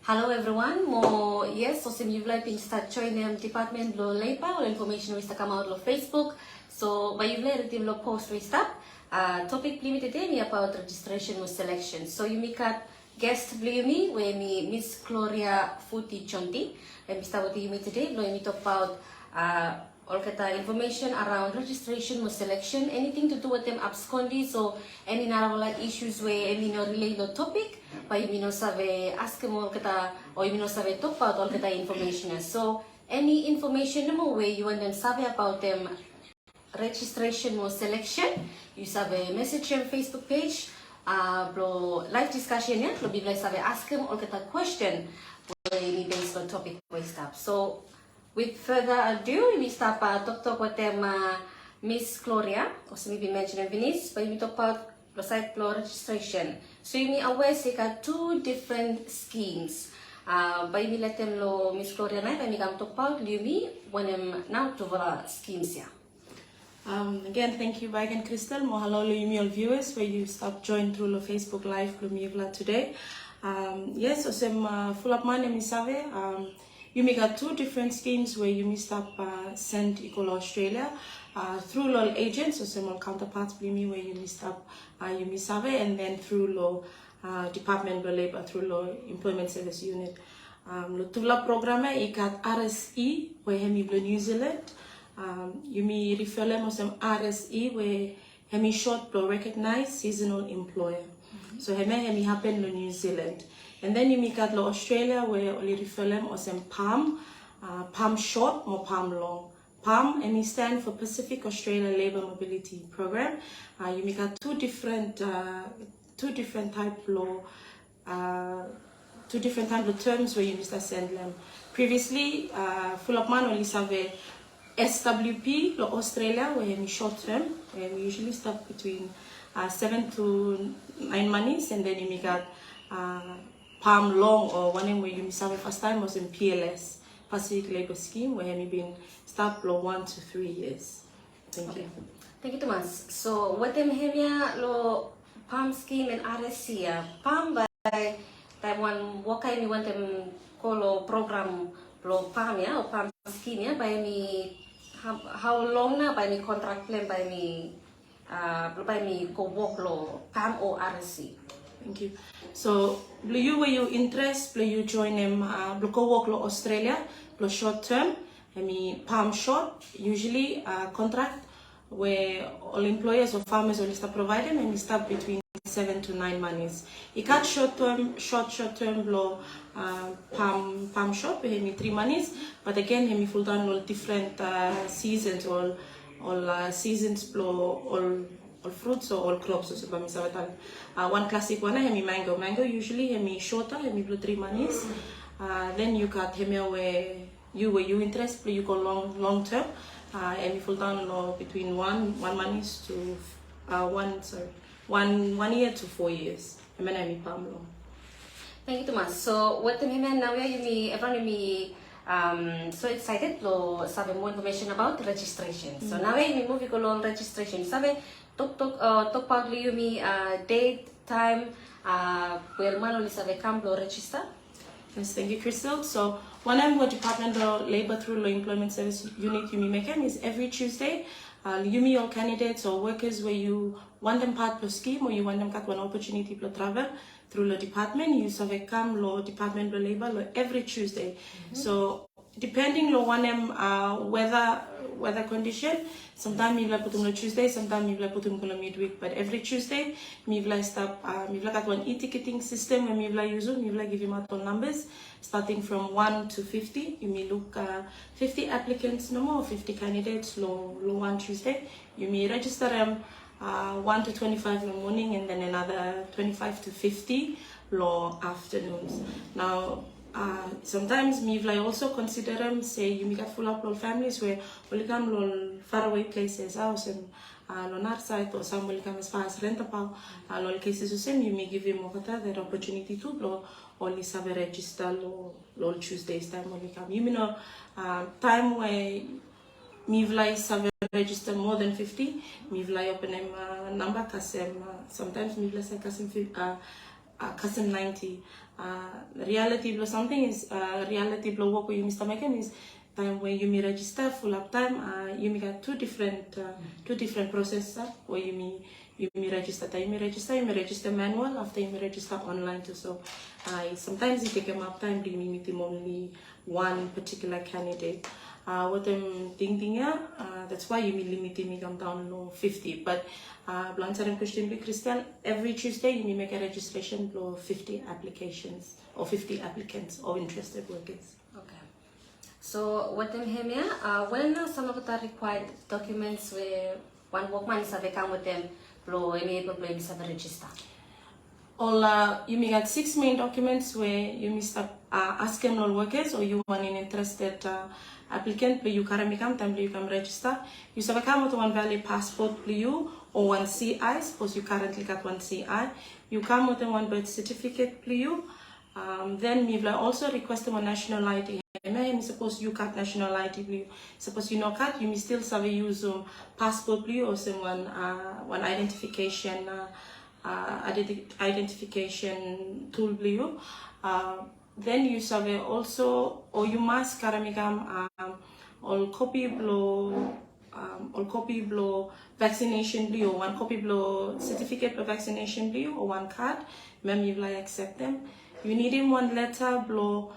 Hello everyone, yes, so you've been start join department lo labor or information we come out lo Facebook. So by you've learned lo post we start topic limited me about registration or selection. So you make a guest me where me Miss Gloria Futi Chonti and we start with you today lo me talk about all kata information around registration or selection, anything to do with them abscondi, so any narrow issues where any no relate the topic, but you know save ask more kata or you know save talk about all kata information. So any information more where you want them save about them registration or selection, you save a message on Facebook page, bro live discussion yeah, bro be save ask them all kata question where you based on topic where stop. So with further ado, we start talk with them Miss Gloria, also maybe mentioned Venice, but we talk about the site floor registration. So you may aware they got two different schemes. But we let them know Miss Gloria and I come talk about you when them now to the schemes here. Again, thank you, Bag and Crystal. Mahalo all viewers where you stop join through the Facebook Live today. Yes, so full up man and Save. You may got two different schemes where you may stop send equal Australia through law agents or some counterparts where you may stop you may survey, and then through law Department of Labor through law Employment Service Unit. Lo program you got RSE where hemi New Zealand. You may refer them as some RSE where hemi short pro recognized seasonal employer. So hemi happen in New Zealand. And then you make out Australia where only refer them as PALM, PALM short or PALM long. PALM and it stand for Pacific Australia Labour Mobility Program. You make out two different type of terms where you must send them. Previously, full up man only have SWP Australia where we short term, where we usually stop between 7 to 9 months, and then you make out PALM long or one where you miss the first time was in PLS, Pacific Labour Scheme, where have been start for 1 to 3 years. Thank you. Thank you, Thomas. So what them here lo PALM scheme and RSE PALM by that one what kind you want them call program lo PALM yeah or PALM scheme yeah by me how long na by me contract plan by me go work lo PALM or RSE. Thank you. So, you where you interest, you join them, go work lo Australia, lo short term, PALM short, usually contract where all employers or farmers will start providing and start between 7 to 9 months. You got short term lo PALM short, we have 3 months, but again, we full down all different seasons, all seasons blow all fruits or all crops. So one classic one I mango usually shorter, 3 months. Then you got where you interest, you go long term, and you full down between one months to 1 year to 4 years. And then I palm long. Thank you, Thomas. So what the now everyone so excited to sabe more information about registration. So now we move on registration. Sabe talk about you date, time, where man sabe come to register. Yes, thank you, Crystal. So one I'm with Department of Labor through Law Employment Service Unit you make is every Tuesday. You all candidates or workers where you want them part per scheme or you want them got one opportunity to travel through the department, you have come law Department of Labor every Tuesday. So depending on one weather condition, sometimes we put them on Tuesday, sometimes we put them on midweek, but every Tuesday we got one e-ticketing system and we use it, we give you all numbers starting from 1 to 50. You may look 50 applicants no more, 50 candidates low one Tuesday. You may register them 1 to 25 in the morning and then another 25 to 50 low afternoons. Now sometimes me also consider them, say you may get full up all families where will come far away places, house and on our side, or some will come as far as Rentapau. All cases the same, you may give him that opportunity to blow only have a register low Tuesdays time only come. You know time where me have register more than 50, me open them number cause sometimes me say custom 90. Reality blow something is reality blow work where you Mr. Mekan is time when you may register full up time. You may get two different processes where you may register. You may register manual after you may register online too. So sometimes you take them up time. You may meet them only one particular candidate. What I'm thinking, that's why you may limit me come down to 50. But Blanchard and Christian Christian, every Tuesday you may make a registration for 50 applications or 50 applicants or interested workers. Okay. So what I'm hearing here, when some of the required documents where one workman is have come with them, for any problem is have register. All you may get 6 main documents where you may start asking all workers or you want an interested applicant, but you can make time you can register. You have come with one valid passport for you or one CI. Suppose you currently got one CI. You come with one birth certificate for you. Then we will also request one national ID. Suppose you got national ID for you. Suppose you not got, you may still have use passport for you or someone one identification. Identification tool for you. Then you have also, or you must karamigam all copy blow vaccination blue or one copy blow certificate of vaccination blue or one card. Ma'am, you will accept them. You need in one letter blow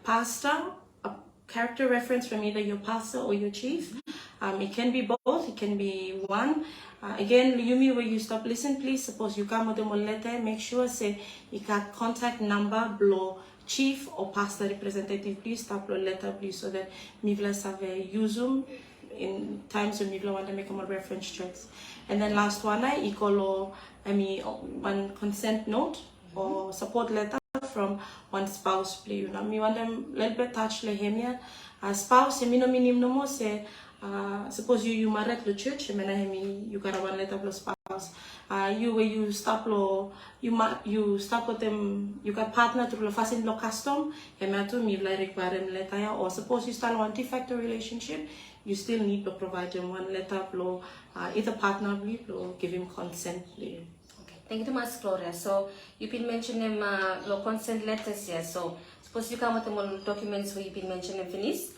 pastor, a character reference from either your pastor or your chief. It can be both, it can be one. Again, Yumi, where you stop, listen, please. Suppose you come with them one letter, make sure say you got contact number blow chief or pastor representative, please stop blow letter, please, so that Mivla have use them in times when Mivla want to make more reference checks. And then last one, one consent note or support letter from one spouse, please. You know, me want them little bit touch lehemia. Spouse, no minimum say. Suppose you married the church, you got one letter plus spouse. You stop lo, you stop with them, you got partner through the facing lo custom, me require letter. Or suppose you start one de facto relationship, you still need to provide them one letter blow, either partner blow, give him consent. Okay, thank you so much, Gloria. So you've been mentioning lo consent letters here. So suppose you come with them documents where you've been mentioning finish.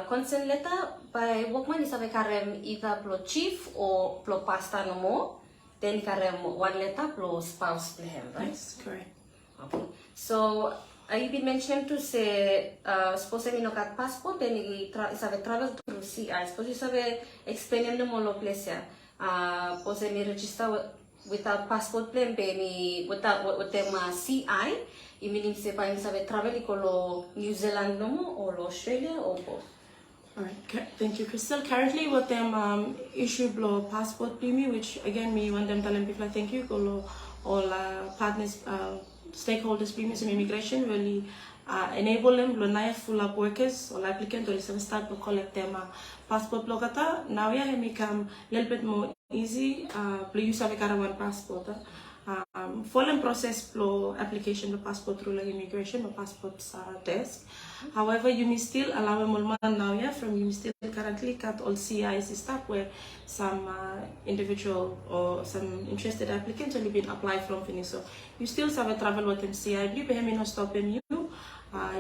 Consent letter by workman is a karem either pro chief or pro pastor no more. Then karem one letter pro spouse to him, right? Yes, correct. Okay. So you've been mentioning to say suppose you no got passport, then you have travel through CI. Suppose you have explain them all place here. Suppose you register without passport plan, me with them CI. You mean say pa have travel to New Zealand no more or Australia or both? Alright, thank you, Crystal. Currently, what them issue blow passport me, which again me want them telling people thank you, all partners, stakeholders, me some immigration really enable them to full up workers or applicant or start to collect them passport blogata. Now yeah, me come a little bit more easy. Use have a one passport. Following process flow application the passport through like immigration or passport desk. However, you may still allow a man now, yeah, from you still currently cut all CIs stuff where some individual or some interested applicants only been applied from finish. So you still have a travel with MCI, but not stopping you.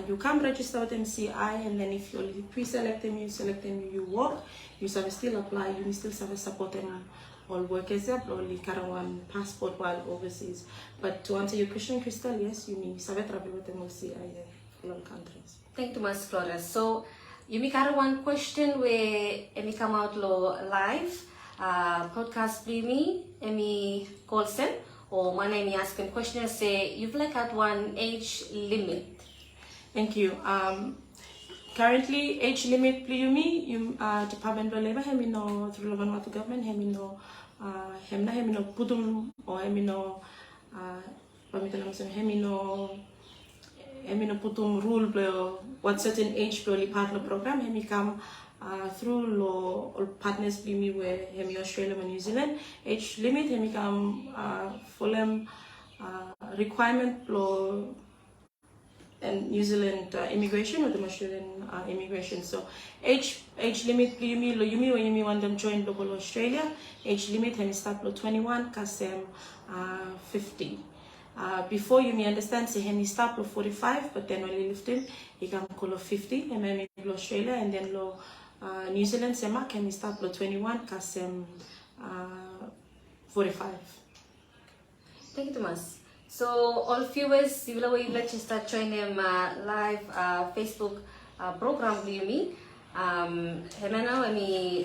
You can register with MCI, and then if you already pre-select them, you select them, you work, you still apply, you still have a support them. All workers have only one passport while overseas. But to answer your question, Crystal, yes, you may travel with MCI in all countries. Thank you, Mas Flores. So, you may carry one question where Emi come out live, podcast me, Emi calls them, or when Emi ask him question, say, you've like at one age limit. Thank you. Currently, age limit pliyumi, Department of Labor, hemino through the Vanuatu government, hemino putum or hemino putum rule what certain age ploli part of the program, hemi come through law or partners plimi where hemi Australia and New Zealand age limit, hemi come for them requirement law. And New Zealand immigration or the Australian immigration. So age limit yumi when you want them join local Australia, age limit hemi start 21 kasem 50. Before you may understand, say he start with 45, but then when you lift him, he can call of 50, and then maybe Australia, and then New Zealand, say mark, and start with 21, cause 45. Thank you, Thomas. So, all viewers, you will like to start joining live Facebook program with me. Now,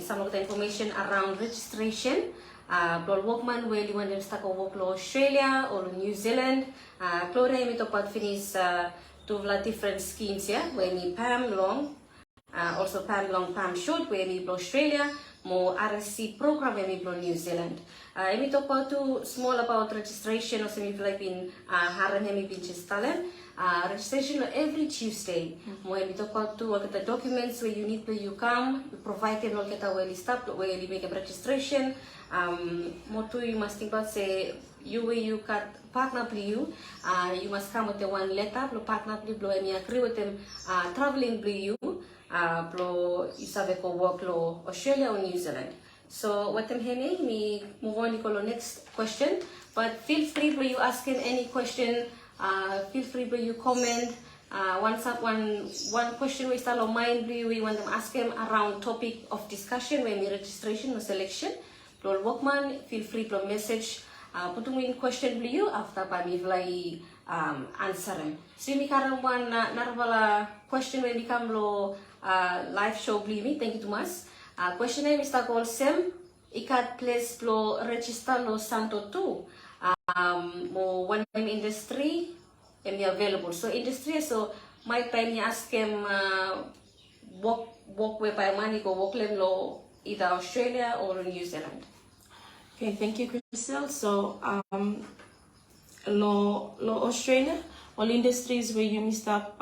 some of the information around registration. Blood workman where you want them start work in Australia or New Zealand. Clora me talk about finish to different schemes here where me Pam long, also Pam long Pam short where me Australia, more RSE program where me New Zealand. Me talk about too small about registration or semi like in Haran hemi pinches talent. Registration every Tuesday. Where we talk about to the documents where you need to you come, you provide them all get a well stop where you make a registration. More to you must think about say you cut partner you must come with the one letter, partner blow and you agree with them traveling you blow you have work law Australia or New Zealand. So what I'm hearing, me move on to next question. But feel free for you asking any question. Feel free to you comment. One question we start on mind, we want them ask them around topic of discussion when registration or selection. Lord Workman, feel free to message. Putting in question to you after by answering. So we can one narvala question when we come lo live show me. Thank you, Thomas. Question name is called Sem. Ikat place lo register lo santo tu. Mo one time industry and available. So industry so my time you ask him walk where by money go walk them lo either Australia or New Zealand. Okay, thank you, Crystal. So lo Australia, all industries where you missed up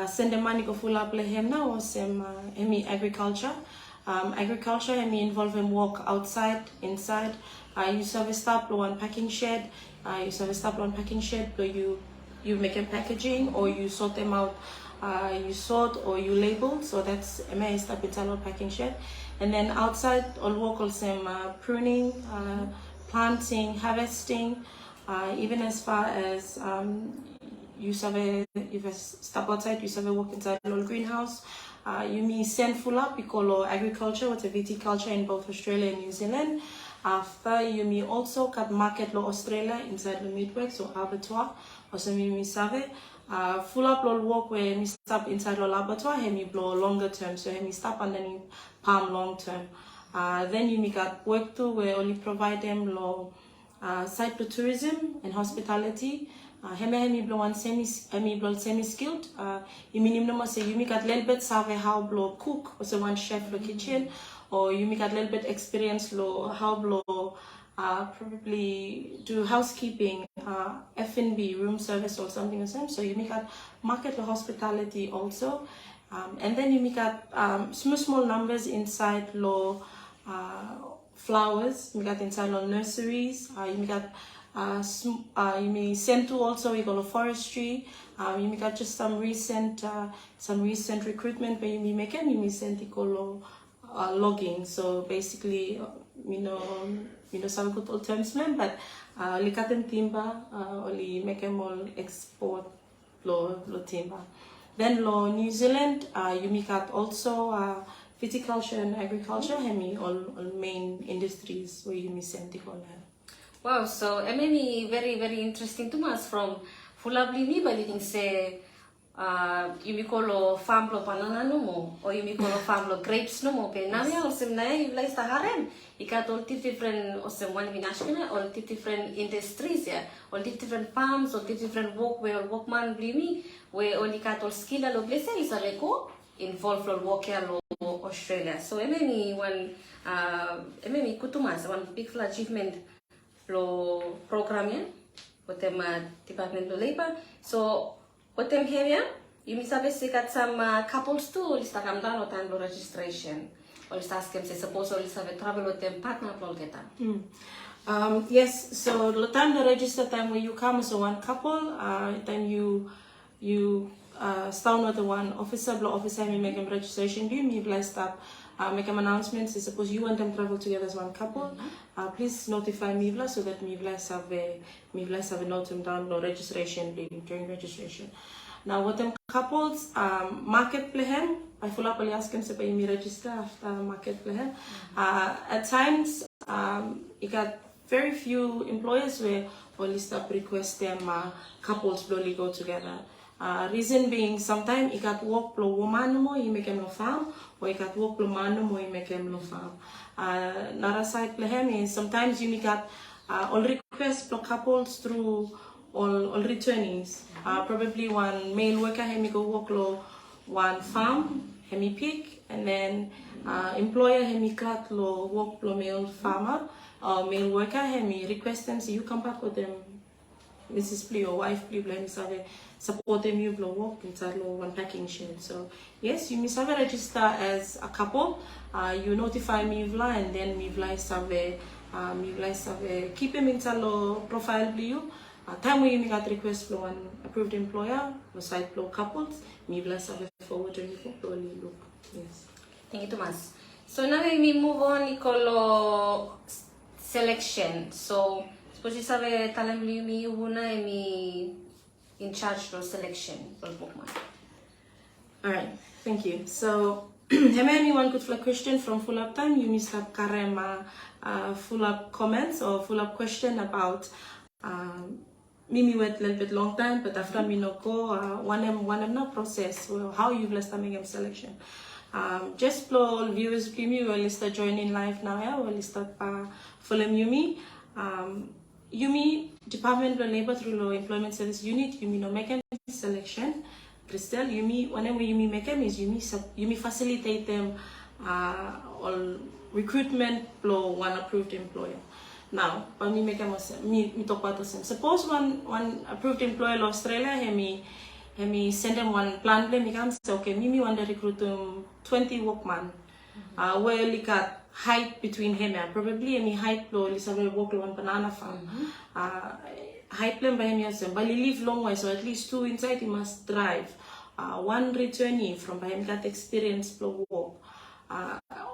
send the money go full up him now or some agriculture. Agriculture involve him walk outside, inside. You serve a stop on packing shed. You serve a stop on packing shed where you make a packaging or you sort them out. You sort or you label. So that's a stop in packing shed. And then outside, all work all some pruning, planting, harvesting. Even as far as you step outside, you serve a work inside a little greenhouse. You may send full up, we call agriculture, what's a viticulture in both Australia and New Zealand. After you may also cut market lo Australia inside the midworks or abattoir, or some you may serve full up lo work where we stop inside lo abattoir, and we blow longer term, so we stop underneath palm long term. Then you may got work too where only provide them lo site to tourism and hospitality. Hemi blow one semi-skilled. You minimum say you make a little bit savvy how blow cook or so one chef lo kitchen, or you make a little bit experience lo how blow probably do housekeeping, F&B, room service or something the same. So you make a market lo hospitality also, and then you make a small numbers inside lo flowers. You got inside lo nurseries. You got you may send to also we go to forestry. You may got just some recent recruitment where you may make them. You may send to go logging. So basically, some good old terms, man. But likaten timber, only make them all export lo timber. Then lo New Zealand, you may got also viticulture and agriculture. Hemi all main industries where you may send to go. Wow, so it made me very, very interesting to us from Fulabli me by leading say you may call farm lo banana no more, or you may call farm lo grapes no more. Penamia or some nay you like the harem. You got all different or some one national all different industries here, all different farms or different where workman blimi, where only got all skill lo place is a leko involved lo work here lo Australia. So it made me kutumas one big achievement. Lo program yan, potem Department of Labor. So potem here, you may sabi sikat some couples too, lista kam down o tan lo registration. Or lista askem se suppose or lista travel with them partner plol kita. Yes, so the time the register time where you come so one couple, then you start with the one officer, blow officer, me make them registration. You may blast up make announcements. Suppose you want them to travel together as one couple, please notify Mivla so that Mivla have a note them down or registration during registration. Now with them couples, market plehem, I full up ali asking se me register after market plehem. At times, you got very few employers where only stop request them couples slowly go together. Reason being, sometimes you got work pro woman mo you make them no farm, or you got work pro man mo you make them no farm. Another side plehem is sometimes you got all requests for couples through all returnees. Probably one male worker he go work lo one farm he pick, and then employer he cut lo work lo male farmer or male worker he request them, so you come back with them Mrs. Plea or wife Plea blame support them you blow work inside lo one packing shed. So yes, you must have a register as a couple. You notify Mivla, and then Mivla have keep him inside lo profile you. Time we got request for one approved employer, or site flow couples, Mivla have forward to look. Yes. Thank you, Thomas. So now we move on to selection. So suppose you have talent me una me in charge of selection for bookman. Alright, thank you. So anyone could flag question from full up time, you must have Karema full up comments or full up question about Mimi wait a little bit long time, but after me no go one no process well, how you blessed them selection. Just for viewers me will start joining live now, yeah, will start follow Yumi. Yumi Department of Labor through Law Employment Service Unit, Yumi no make selection. Crystal, Yumi whenever Yumi make them is Yumi facilitate them all recruitment for one approved employer. Now, when we make me talk about the same. Suppose one approved employer in Australia, he send them one plan plan. Me come say, okay, me want to recruit 20 workman. Where we got height between him and probably any height flow. Lisa will work one banana farm. Height plan by him yes, but he live long way, so at least 2 inside he must drive. One returnee from by him got experience flow work.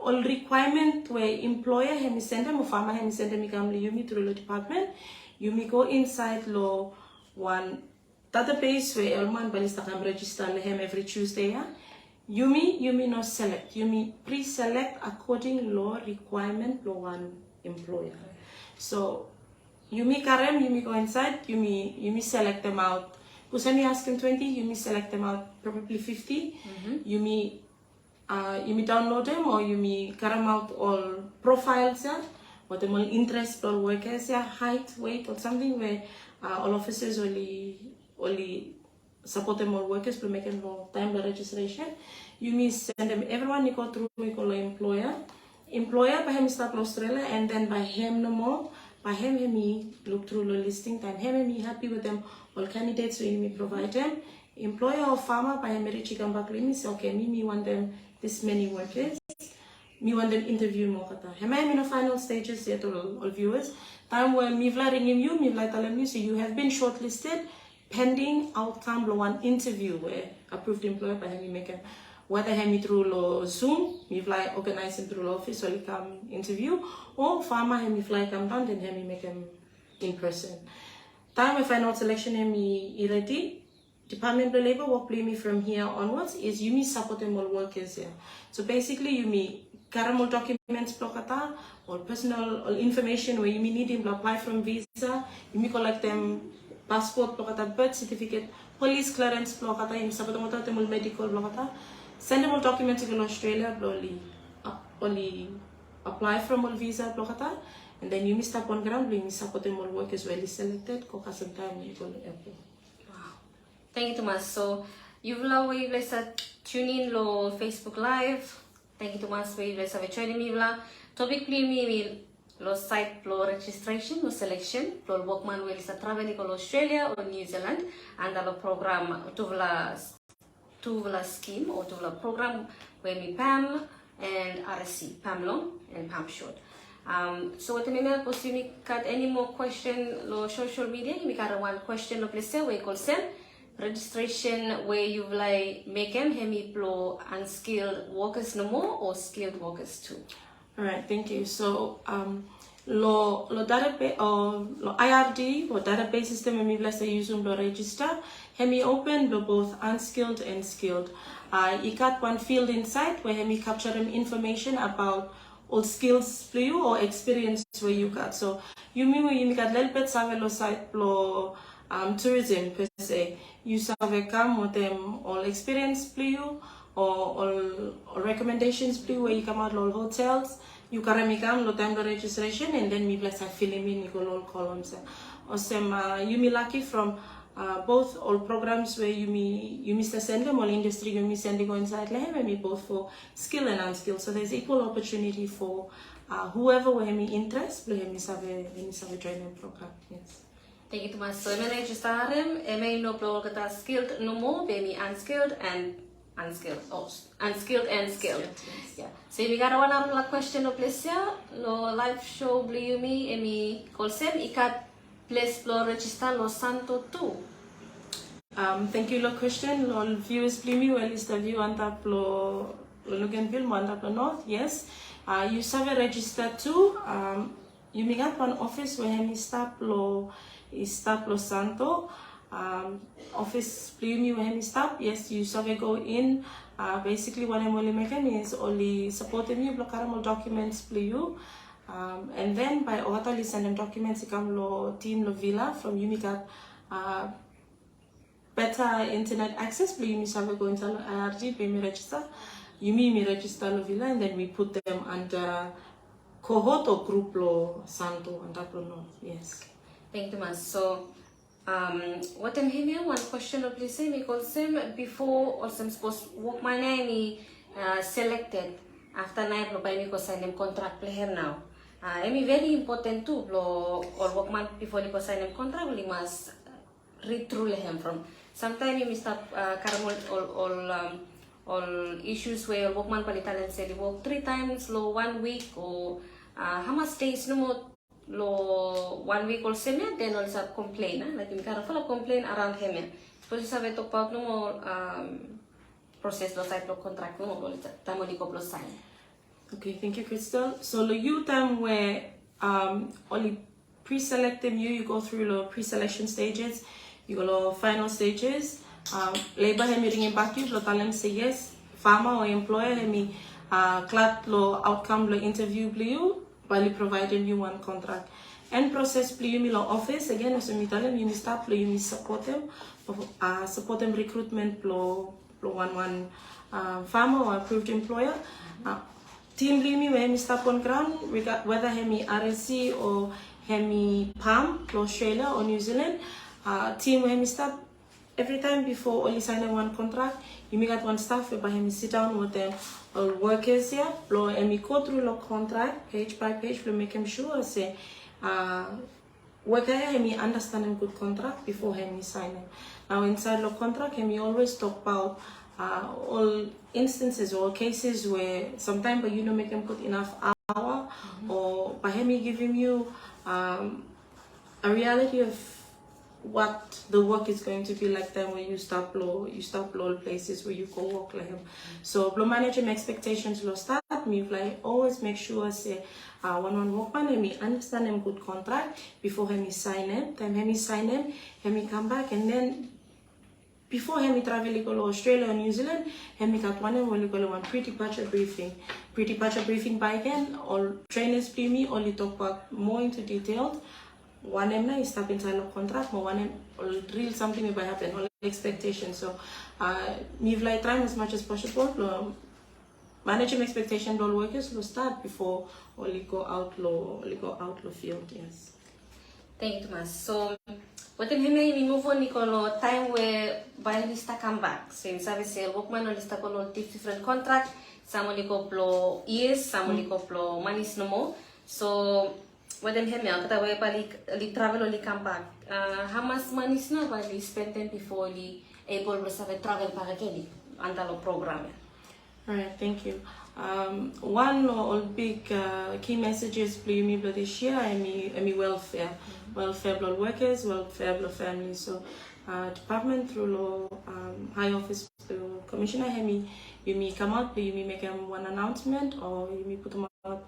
All requirement where employer him send them or farmer him send them come Yumi through the department. Yumi go inside law one database where all man balista can register him every Tuesday. Yeah? Yumi no select. Yumi pre-select according law requirement law one employer. So Yumi karem Yumi go inside. Yumi select them out. Because when you ask him 20, Yumi select them out probably 50. Yumi download them or you cut them out all profiles, yeah, what them all interest or workers, yeah, height, weight or something where all officers only support them all workers to make them more time the registration. You send them everyone you go through we call employer by him start in Australia, and then by him no more. By him he look through the listing time. Him he happy with them all candidates so you provide them. Employer or farmer by him reach come back me say okay me want them this many workers. Me want them interview more kata. Am I in the final stages yet all viewers? Time where me vla ringing you, me vla telling you, so you have been shortlisted pending outcome lo one interview where approved employer by me make a whether me through lo Zoom, me fly organize him through lo office so he come interview, or farmer me fly come down then me make him in person. Time where final selection me ready. Department of Labor work play me from here onwards is you support them all workers here. So basically you caramel documents blokata or personal or information where you need them to apply from visa, you collect them passport blokata, birth certificate, police clearance blokata, you support them all medical blokata, send them all documents to Australia only apply from all visa blokata, and then you stop on ground you support them all workers well selected koka sometime you go to airport. Thank you, Thomas. So, you've tune in lo Facebook Live. Thank you, Thomas. We will have joining me. Topic me lo site lo registration lo selection lo workman will sa travel ko Australia or New Zealand and lo program tuvla scheme or tuvla program where me PAM and RSE PAM long and PAM short. So what I mean is you got any more question lo social media? You got one question lo please we call send. registration where you like make them hemi plo unskilled workers no more or skilled workers too. All right, thank you. So lo database or lo IRD or database system hemi bless use lo register hemi open lo both unskilled and skilled. You got one field inside where hemi capture them information about all skills for you or experience where you got. So you mean when you got little bit save lo site lo tourism per se. You save come with them all experience for you or recommendations for you where you come out lo hotels. You can make lo time the registration and then me bless I fill in you go all columns. Or some you me lucky from both all programs where you me send them all industry you me send go inside lehem and me both for skill and unskill. So there's equal opportunity for whoever where me interest me have a training program. Yes. Thank you, Thomas. So, I register him. I no pro kata skilled no more, be unskilled and unskilled. Oh, unskilled and skilled. Yes. Yeah. So, we got one other question of place here. Lo live show blue me, emi call sem ikat place lo register lo santo too. Thank you, lo question. Lo viewers blue me well is the view on top lo Luganville, mo on top lo north. Yes. You serve register too. You may got one office where hemi stop lo santo. Office plumi where hemi stop. Yes, you serve go in. Basically what I'm only making is only supporting you block all documents for you. And then by order send them documents come lo team lo villa from you got better internet access please you serve go into IRG pay me register. You me register lo villa and then we put them under cohort or group lo santo and that no. Yes. Thank you, Mas. So, what I'm here, one question of please say, because before also I'm supposed to work my name selected after night lo by me because sign them contract play here now. Emi very important too lo or work man before you sign them contract we must read through him from. Sometimes you miss up all issues where workman palitan say work 3 times lo 1 week or how much days no more lo 1 week or same then also complain like you can follow complain around him so you have to talk about no more process lo site lo contract no more time only couple sign. Okay, thank you, Crystal. So the you time where only pre-select them you go through the pre-selection stages, you go to final stages. Labor him ringing back you lo tell them say yes, farmer or employer him clad lo outcome lo interview you while providing you one contract. And process you me lo office again so me tell them you me start you me support them recruitment lo one farmer or approved employer. Team me where me stop on ground whether hemi RSE or hemi PAM Australia or New Zealand. Team where me stop every time before only signing one contract you may got one staff where hemi sit down with them all workers here blow and me go through the contract page by page to make him sure say worker hemi understand him good contract before hemi signing. Now inside the contract hemi always talk about all instances or cases where sometimes but you don't make them put enough hour or by him giving you a reality of what the work is going to be like then when you start blow places where you go work like him. So blow managing expectations lo start me like always make sure say one workman and me understand him good contract before him sign him. Time him sign him come back and then before him travel to Australia or New Zealand, him got one pre-departure briefing. Pre-departure briefing by again, all trainers play me only talk about more into detail. One em na is step inside the contract, but one em real something may happen, all expectations. So me like trying as much as possible. Managing expectation all workers will start before only go out lo field. Yes. Thank you, Thomas. So what I'm we move on Nicolo time where by lista come back. So in service workman on lista ko different contract, some only couple years, some only couple months no more. So what I'm here kata way pali travel only come back. How much money is no while spend them before able to travel back again under the program. Alright, thank you. One or big key messages for me this year, I mean welfare. welfare law workers, welfare law families. So department through law, high office commissioner Hemi, you may come out, you may make one announcement, or you may put them out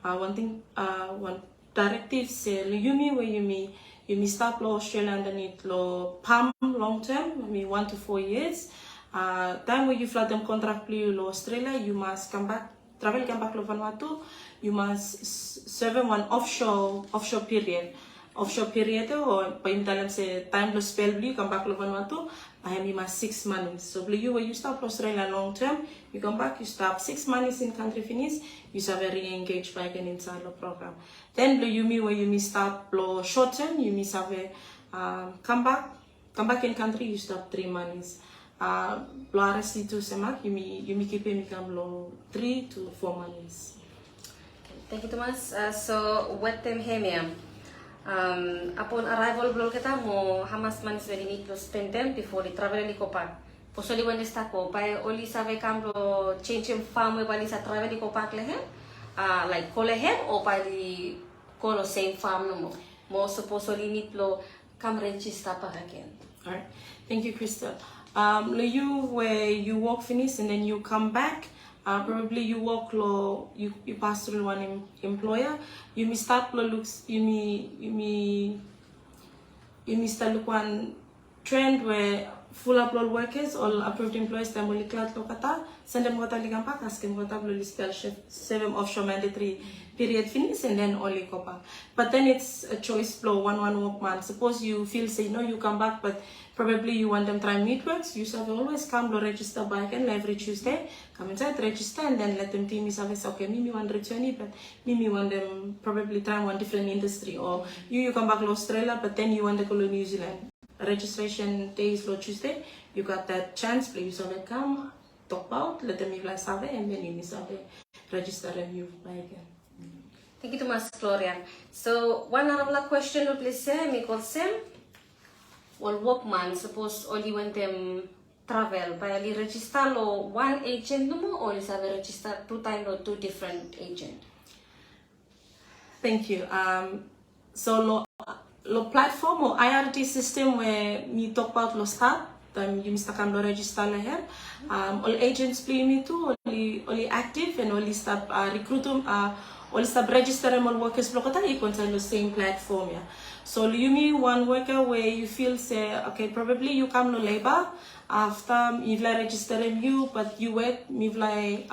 one thing, one directive say you may where you may start law Australia underneath law PAM long term, 1 to 4 years. Time where you flood them contract law Australia, you must come back, travel come back to Vanuatu, you must serve one offshore period. Offshore period or time to spell blue come back to Vanuatu, I have 6 months. So blue where you stop Australia long term, you come back, you stop 6 months in country finish, you are very engaged by an inside the program. Then blue you where you stop short term, you have a come back in country, you stop 3 months. RSE to semak, you keep him come 3 to 4 months. Thank you, Thomas. So what them here, upon arrival blog kita mo hamas man is very need to spend them before the travel liko pa. Posoli when sta ko pa oli save kamlo change farm we bali sa travel liko pa lehem like ko lehem o pa di ko same farm no mo supposedly need lo come register pa again. All right. Thank you, Crystal. You where you work finish and then you come back. Probably you work law, you pass through one employer. You may start law looks. You may start look one trend where full upload workers or approved employees them will cloud lokata send them kota ligam pak ask them kota blue spell shift 7 offshore mandatory period finish and then only kopa. But then it's a choice flow one work man. Suppose you feel say no you come back but probably you want them try meetworks, you should always come to register back and every Tuesday come inside register and then let them team is okay me want return but me want them probably try one different industry or you come back to Australia but then you want to go to New Zealand. Registration day is Tuesday, you got that chance, please come, talk about, let them like survey and then you survey, register and you buy again. Thank you, Thomas Florian. So one other question please say, me call Sam. Well, workman suppose only when them travel, by only register lo one agent no more or is have register 2 times or 2 different agent? Thank you. So lo platform or IRT system where me talk about lo start, you must come to register here. All agents play me too, only active and only start recruiting, only start registering all workers blokata you contain the same platform. Yeah. So you mean one worker where you feel say okay probably you come to labor after you've like registering you but you wait me like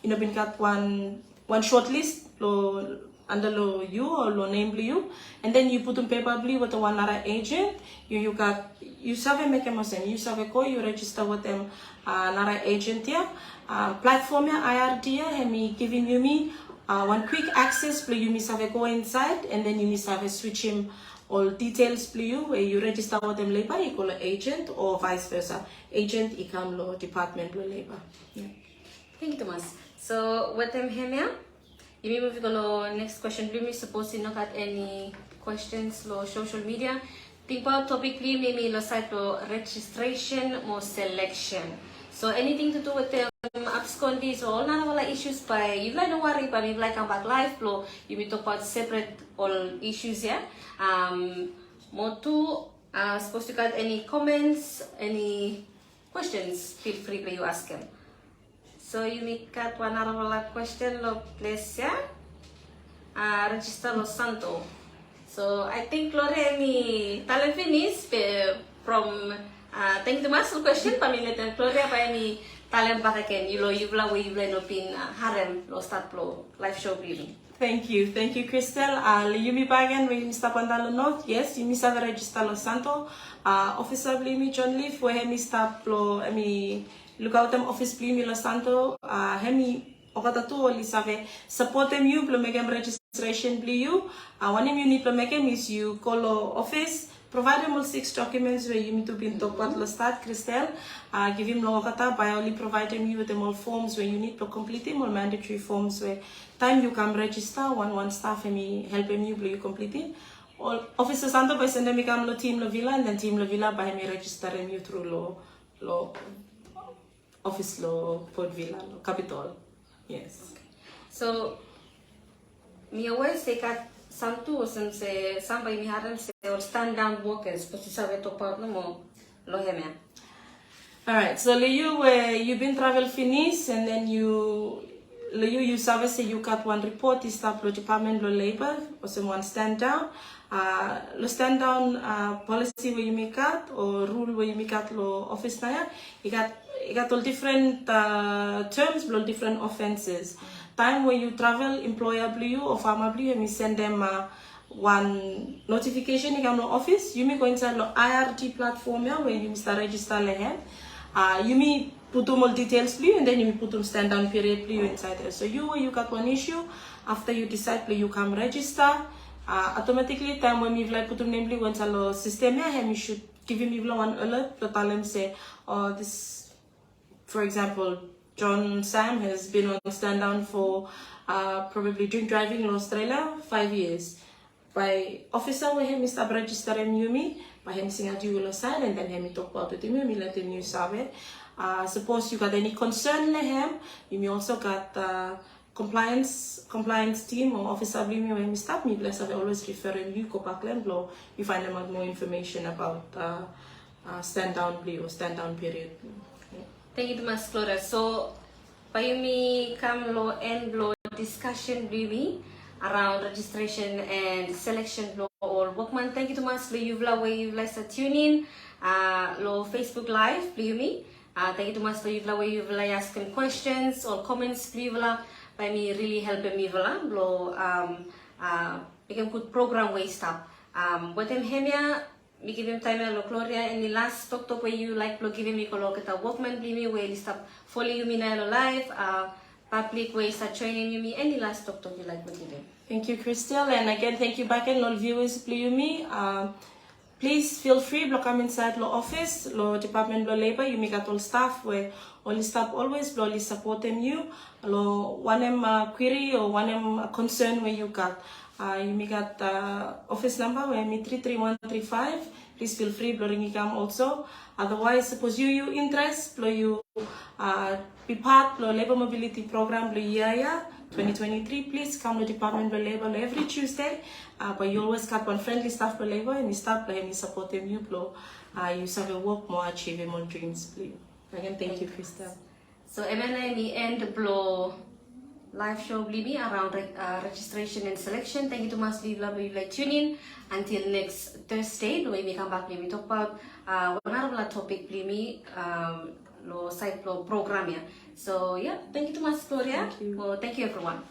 been got one shortlist lo under lo you or lo name you and then you put on paper with the one other agent you save make a motion you save call you register with them another agent here platform here IRT here me giving you me one quick access you miss have go inside and then you miss have switch him all details you where you register with them labor you call agent or vice versa agent come law department law labor. Yeah. Thank you, Thomas. So with them here you may move to next question. Do you suppose you not got any questions lo social media? Think about topic maybe lo site lo registration or selection. So anything to do with the abscondees or none of all issues by you like don't worry but maybe like come back live flow you may talk about separate all issues here. More to supposed to got any comments, any questions, feel free to you ask them. So you may got one other question lo place yeah? Register lo santo. So I think Gloria mi talent finish from thank you Thomas for question pamilya tan Gloria pa mi talent back again you bla no pin harem lo start lo live show really. Thank you, Crystal. You me bagan we Mr. Pandalo note. Yes, you miss have register lo santo. Officer Blimi John Leaf where he start lo look out them office Blimi lo santo. Hemi okatatu oli save support them you lo make them registration bli you. One you need to make them is you call lo office. Provide him all 6 documents where you need to be in top what start, Crystal. Give him logata by only provide him you with them all forms where you need to complete them all mandatory forms where time you come register one staff and me help him you complete it. All Officer Santo by send me come lo team lo villa and then team lo villa by me register him you through lo office lo Port Villa lo capital. Yes. Okay. So me always take Santu se sampai mi haran se or stand down workers pasti sabe to part no mo lo heme. Alright, so you've been travel finis and then you sabe se you got one report is stop lo department lo labor or someone stand down. Lo stand down policy where you make out or rule where you make out lo office na you got all different terms, all different offenses. Time when you travel employer blue or farmer blue, you send them one notification in the office. You may go inside the IRT platform where you start register lehem. You may put them all details blue and then you may put them stand down period blue inside there. So you got one issue after you decide you come register. Automatically time when you put them name blue inside the system here, you should give him one alert to tell him say, oh this, for example, John Sam has been on stand down for probably drink driving in Australia 5 years. By officer we him start register him Yumi, by him sing at you will sign and then him talk about it Yumi, let him you sabe. Suppose you got any concern with him, you may also got compliance team or officer blame you when you stop me, bless I always refer him you go back and blow, you find them out more information about stand down play or stand down period. Thank you, Mas Flora. So, payumi kam lo and blow discussion blumi around registration and selection blow or workman. Thank you, Mas. Lo yuvla way yuvla sa tune in. Lo Facebook Live blumi. Thank you, Mas. Lo yuvla way yuvla asking questions or comments bluvla. Payumi really help me yuvla blow we can put program way stop. But them hemia. We give him time lo Gloria and the last talk where you like lo give him ko kita workman blimi where you stop follow you na lo live public way start training you any last talk you like lo give him. Thank you, Crystal, and again thank you back and all viewers blimi. Please feel free to come inside lo office lo department lo labor you make all staff where all the staff always lo support them you lo one query or one concern where you got. You may got office number where me 33135. Please feel free to ring come also. Otherwise, suppose you interest, you be part of labor mobility program 2023. Please come to Department of Labor every Tuesday. But you always got one friendly staff for labor and staff and support them you you serve work more achieve more dreams. Please. Again, thank you, Krista. So MNI me end blow. Live show Blimi around registration and selection. Thank you to Mas Livla by tuning in. Until next Thursday, when we come back, we talk about one topic Blimi lo site lo program ya. So yeah, thank you to Mas Gloria. Thank you. Well, thank you everyone.